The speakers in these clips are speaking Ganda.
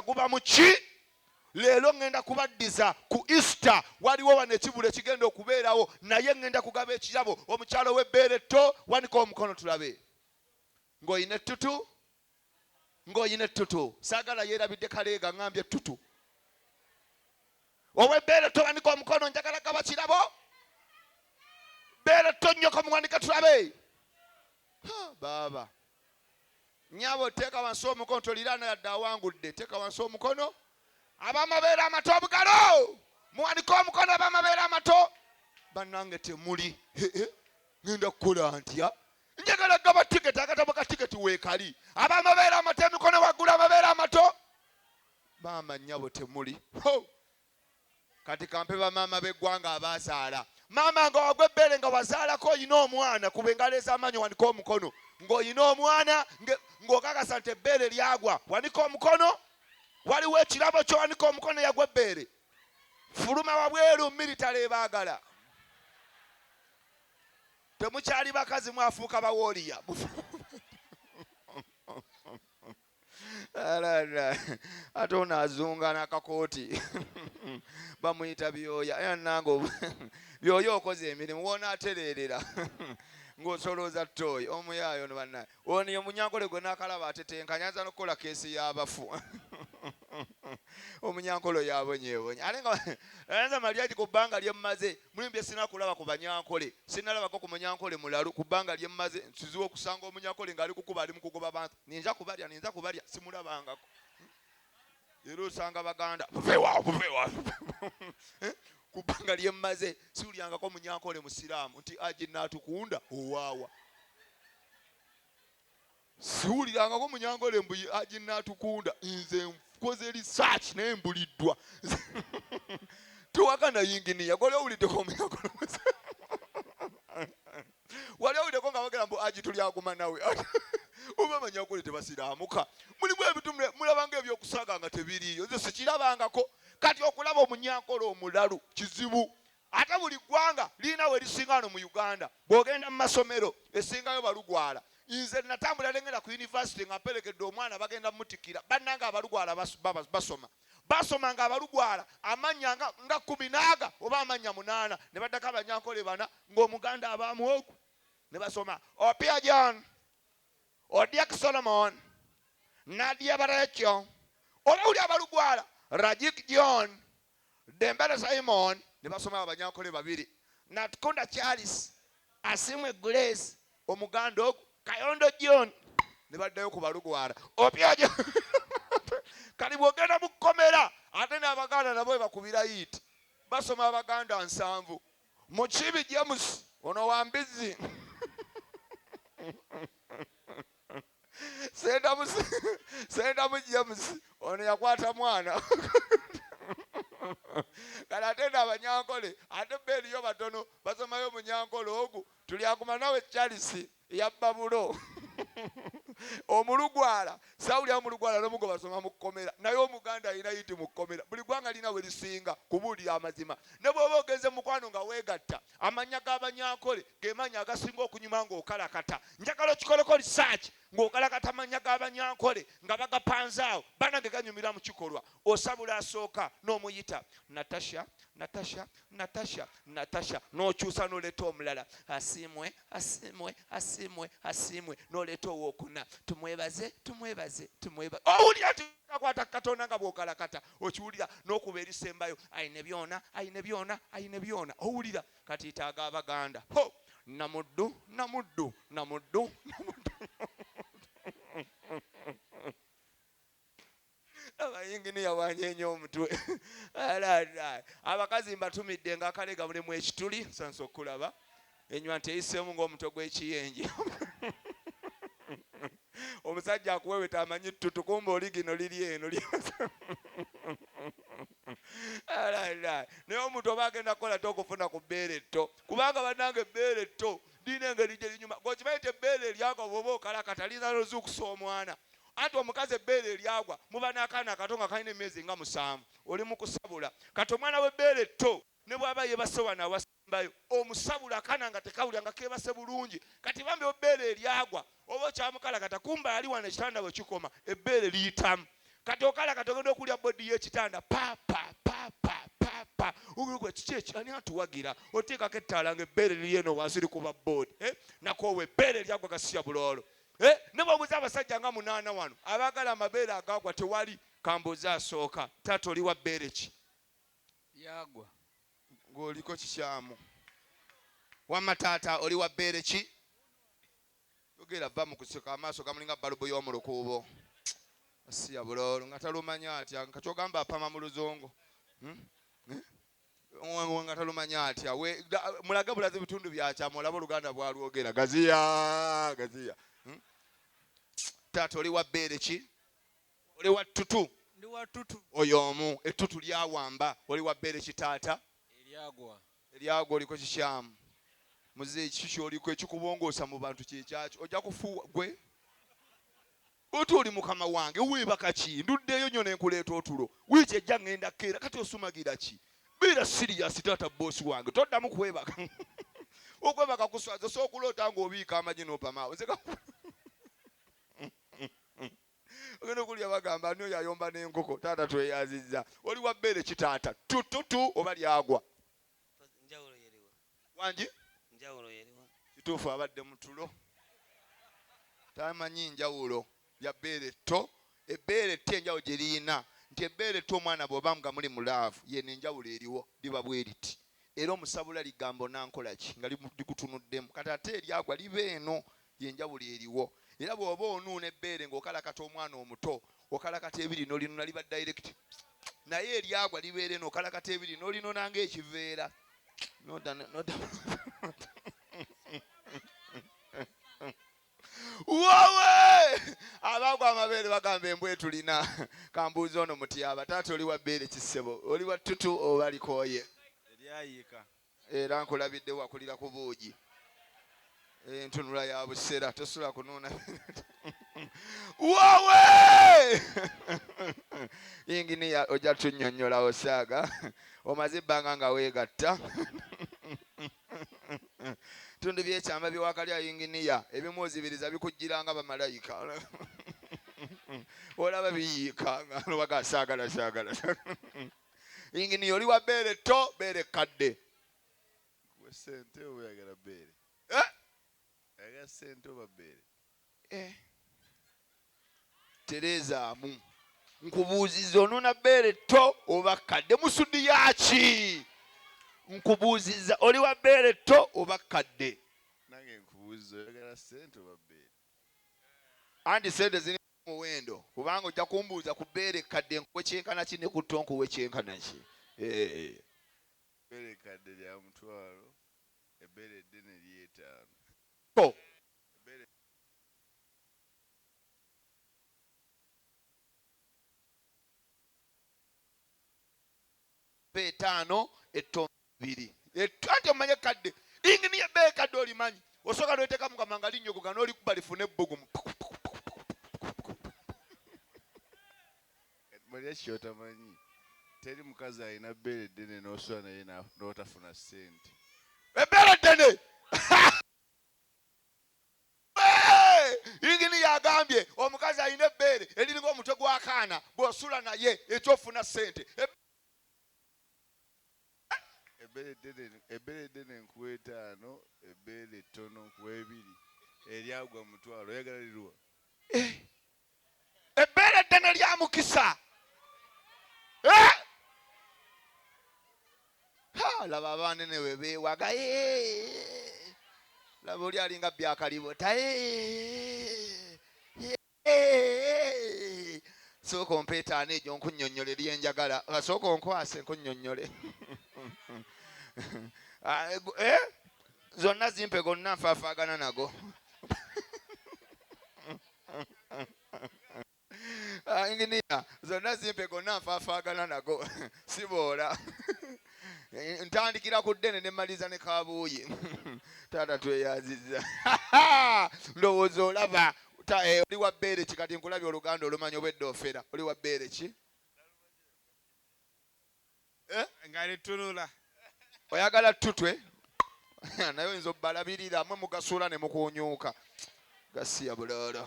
Kuba muki leero ngenda kubaddiza ku Easter waliwo wano ekibula ekigenda okubeerawo naye ngenda kugaba ekirabo omukyalo w'ebbeere etto wanika omukono tulabe ng'oyina ettutu saagala yeerabidde kaleega ngambye ettutu ow'ebbeere etto wanika omukono njagala gaba kirabo bbeere etto nnyoko muwanike tulabe baaba nnyabo teeka wansi omukono toliraana yadde awangudde teeka wansi omukono ab'amabeere amato obugalo muwanike omukono ab'amabeere amato bannange temuli ngenda kukola ntya njagala gaba tiketi akatabo ka tiketi weekali ab'amabeere amato emikono waggulu amabeere amato maama nnyabo temuli kati kampe bamaama b'eggwanga abazaala maama nga wagwa ebbeere nga wazaalako oyina omwana kuba engalo ez'amaanyi wanika omukono ng'oyina omwana ng'okakasa nti ebbeere lyagwa wanika omukono waliwo ekirabo kyo wanika omukono yagwa ebbeere fuluma wabweru militale ebaagala temukyali bakazi mwafuuka bawooliya ate ono azunga n'akakooti bamuyita byoya yanange byoya okoze emirimu wonaatereerera ng'osolooza ttooyi omuyaayo no bannaye ono ye munyankole gwe n'akalaba atetenkanya aza n'okukola keesi y'abafu omunyankolo yabonyeebonye ate nga ayanza malyaki ku bbanga lye mmaze mulimu bye sina kulaba ku banyankole sinalabako ku munyankole mulalu ku bbanga lye mmaze nsiziwe okusanga omunyankole ng'ali kukuba ali mu kugoba bantu ninza kubalya simulabangako era osanga baganda buveewaawo ku bbanga lye mmaze siwulyangako munyankole musiraamu nti aji naatukunda owaawa siwulirangako munyankole mbuyi aji naatukunda nze nkoze research naye mbuliddwa tewakana yinginiya gole owuliddeko omunyankole wali owuliddeko nga bagera mbu aji tulyaguma nawe oba abanyankole tebasiraamuka mulimu ebitu mulabanga ebyokusaaga nga tebiriiyo nze sikirabangako kati okulaba omunyankole omulalu kizibu ate buli ggwanga lirina we lisinga wano mu Uganda bw'ogenda mu masomero esingayo balugwala nze natambula lengera ku yunivasite nga mperekedde omwana bagenda mutikira bannanga abalugwala basoma nga abalugwala amannya nga 10 oba amannya 8 ne baddako abanyankole 4 ng'omuganda abaamu ogu ne basoma Opia John Odiak Solomon Nadia Baracho olawuli abalugwala Rajik John Dembele Simon ne basoma abanyankole 2 Natkunda Charles Asimwe Grace omuganda ogu Kayondo John ne baddayo ku balugwala opyaje kali bwogenda mu kkomera ate n'abaganda nabo bakubira yiti basoma abaganda 7 Mukibi James ono wambizi senda mu James ono yakwata mwana kali ate n'abanyankole ate beeriyo batono basomayo munyankole ogu tulyaguma nawe Charles yabbabulo omulugwala sawulya omulugwala n'omugo basoma mu kkomera naye omuganda alina yiti mu kkomera buli gwanga lina we lisinga kubuulira amazima ne bw'oba ogenze mukwano nga weegatta amannya g'abanyankole ge mannya agasinga okunyuma ng'okalakata njagala okikoleko research ng'okalakata amannya g'abanyankole nga bagapanzaawo banange ganyumira mu kikolwa osabula asooka n'omuyita Natasha n'okyusa n'oleeta omulala asimwe n'oleeta owookuna tumwebaze owulira nti akwata Katonda nga bw'okalakata okiwulira n'okuba erisembayo ayine byona owulira katiitaaga abaganda namuddu abayinginiya wanyenye omutwe abakazi mbatumidde nga akalega mulimu ekituli sansa okulaba enywa nti eyiseemu ng'omutwe gw'ekiyenje omusajja akuweweta amanyi ttutu kumba oli gino liri eno naye omuntu oba agenda kukola tokufuna ku bbeere etto kubanga bannanga ebbeere etto lirina engeri gye linyuma gwekimanyi ti ebbeere eryagwa bw'oba okalakata lirina nozuukusa omwana anti omukazi ebbeere eryagwa muba n'akaana akato nga kalina emyezi nga 7 oli mu kusabula kati omwana w'ebbeere etto ne bw'aba yeebase wano awasembayo omusabula akaana nga tekawulya nga keebase bulungi kati bambi ebbeere eryagwa oba okyamukalakata kumba ali wano ekitanda bwe kikoma ebbeere liyitamu kati okala katogenda okulya bodi y'ekitanda papa ugwe kiki ani atuwagira oteekako ettaala ng'ebbeere liri eno wansi likuba boodi nakoowa ebbeere lyagwa gasiya buloolo ne bwobuuza abasajja nga 8 wano abaagala amabeere agaagwa tewali kambuuze asooka taata oli wa bbeere ki yagwa ng'oliko kikyamu wamma taata oli wa bbeere ki yogera va mu kuseka amaaso gamulinga balubu y'omu lukuubo asiya buloolo nga talumanya atya nga kyogamba apama mu luzongo nga talumanya atya mulage bulaze bitundu byakyama olaba oluganda bwalwogera gaziya taata oli wa bbeere ki oli wa ttutu ndi wa ttutu oyo omu ettutu lyawamba oli wa bbeere ki taata eryagwa oliko kikyamu muze ekiki kyoliko ekikubongoosa mu bantu kyekyaki ojja kufuuwa gwe oti oli mukama wange weebaka ki nduddeeyo nnyo nenkuleeta otulo wiiki ejja ngenda keera kati osumagira ki beera siriyasi taata boosi wange toddamu kwebaka okwebaka kuswaza sooka okulota ng'obiika amagi n'opamaawo ogenda okulya bagamba ani oyo ayomba n'enkoko taata tweyazizza oli wa bbeere ki taata tututu oba lyagwa wangi kituufu abadde mu tulo tamanyi njawulo ya bbeere tto ebbeere tto enjawulo gye liina nti ebbeere tto omwana bw'oba nga muli mulaavu yeno enjawulo eriwo liba bwe riti era omusabula ligambo nankola ki nga likutunuddemu kati ate eryagwa liba eno yenjawulo eriwo era bw'oba onuuna ebbeere ng'okalakata omwana omuto okalakata ebiri n'olinona liba direct naye eryagwa libeera eno okalakata ebiri n'olinona ng'ekiveera wowe abaagwa amabeere bagamba embwe tulina kambuuza ono mutyaba taata oli wa bbeere kisebo oli wa ttutu oba likooye eryayiika era nkulabidde wakulira ku buugi entunula ya busera tosula kunuuna wowe yinginiya ojja tunnyonnyola osaaga omaze ebbanga nga weegatta tundu byekyama byewakalya yinginiya ebimu ozibiriza bikujjiranga bamalayika olaba biyiikanga nobaga saagala yinginiya oli wa bbeere tto bbeere kadde sente oba oyagala bbeere ayagala sente oba bbeere terezaamu nkubuuziza onuuna bbeere tto oba kadde musudi yaki nkubuuziza oli wa bbeere tto oba kadde nange nkubuuziza oyagala sente oba bbeere andi sente ziri muwendo kubanga ojja kumbuuza ku bbeere kadde nkuwe kyenkana ki ne ku tto nkuwe kyenkana ki bbeere kadde lya $1,000 ebbeere eddene ly'ettaano etaano etto 2 anti omanye kadde inginiya bbeere kadde olimanyi osooka n'oteeka mukama nga linnyogoga n'olikuba lifune ebbugumu malya kyotamanyi teri mukazi alina bbeere eddene n'osula naye n'otafuna ssente ebbeere eddene inginiya agambye omukazi alina ebbeere eriringa omutwe gw'akaana bw'osula naye ekyofuna ssente ebbeere eddene nkuwa 5 ebbeere ettono nkuwa 2 eryagwa $1,000 oyagala liruwa ebbeere eddene lya mukisa laba abanene we beewaga laba oli alinga byakalibota sooka ompa etaano egyo nkunnyonnyole lyenjagala sooka onkwase nkunnyonnyole zonna zimpe gonna nfaafaagana nago inginiya zonna zimpe gonna nfaafaagana nago siboola ntandikira ku ddene ne mmaliza ne kabuuyi taata tweyazizza ndowooza olaba oli wa bbeere ki kati nkulabye oluganda olumanyi obwedde ofera oli wa bbeere ki nga litunula oyagala ttutwe naye oyinza obbalabirira mwe mugasuula ne mukuunyuuka gasiya buloolo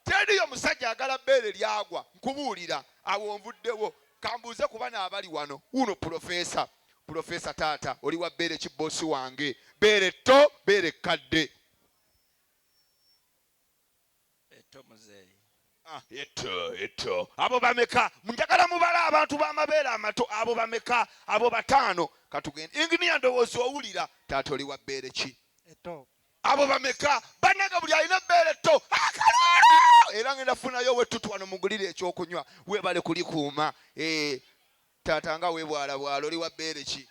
teriyo musajja agala bbeere lyagwa nkubuulira awo nvuddewo kambuuze ku bana abali wano uno profesa taata oli wa bbeere ki boosi wange bbeere tto bbeere kadde eto abo bameka njagala mubala abantu b'amabeere amato abo bameka abo 5 katugende inginiya ndowooza owulira taata oli wa bbeere ki eto abo bameka bannanga buli alina bbeere tto akalolo era ngenda funayo wettutu wano mugulire ekyokunywa weebale kulikuuma taata nga weebwala bwala oli wa bbeere ki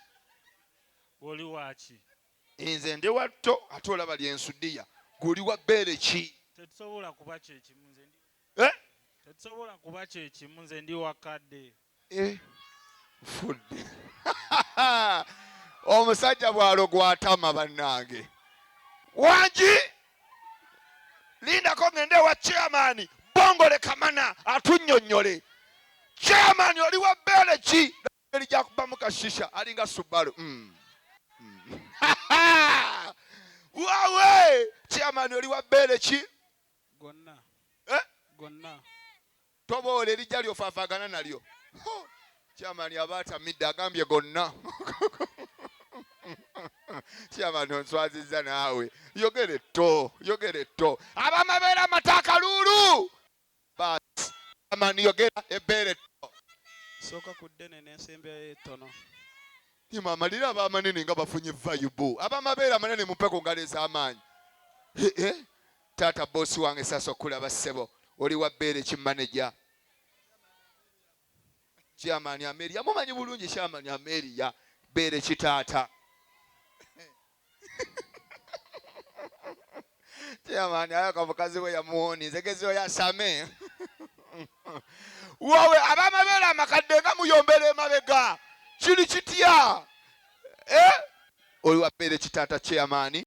oli waki nze ndi watto ate olaba lyensudiya guli wa bbeere ki tetusobola kuba kyekimu nze ndi tetusobola kuba kyekimu nze ndi wakadde fudde omusajja bwalo gwatama bannange wangi lindako ngende wa chairman bongole kamana atunnyonnyole chairman oli wa bbeere ki elijja kubamu kashisha alinga Subaru wawe chairman oli wa bbeere ki gonna toboole elijja lyofaafagana nalyo chairman abaata midde agambye gonna chairman onswazizza naawe yogere tto abamabeere amataakaluulu basi chairman yogera ebbeere tto sooka ku ddene n'ensembyayo ettono amalira abamanene nga bafunye vayibu abamabeere amanene mumpe ku ngalo ez'amaanyi taata boosi wange sasa okulaba ssebo oli wa bbeere ki manager chairman Ameriya mumanyi bulungi chairman Ameriya bbeere ki taata chairman ayaka mukazi we yamuwoni nzegezeyo yasame wowe abamabeere amakadde nga muyombera emabega kiri kitya oli wa bbeere ki taata chairman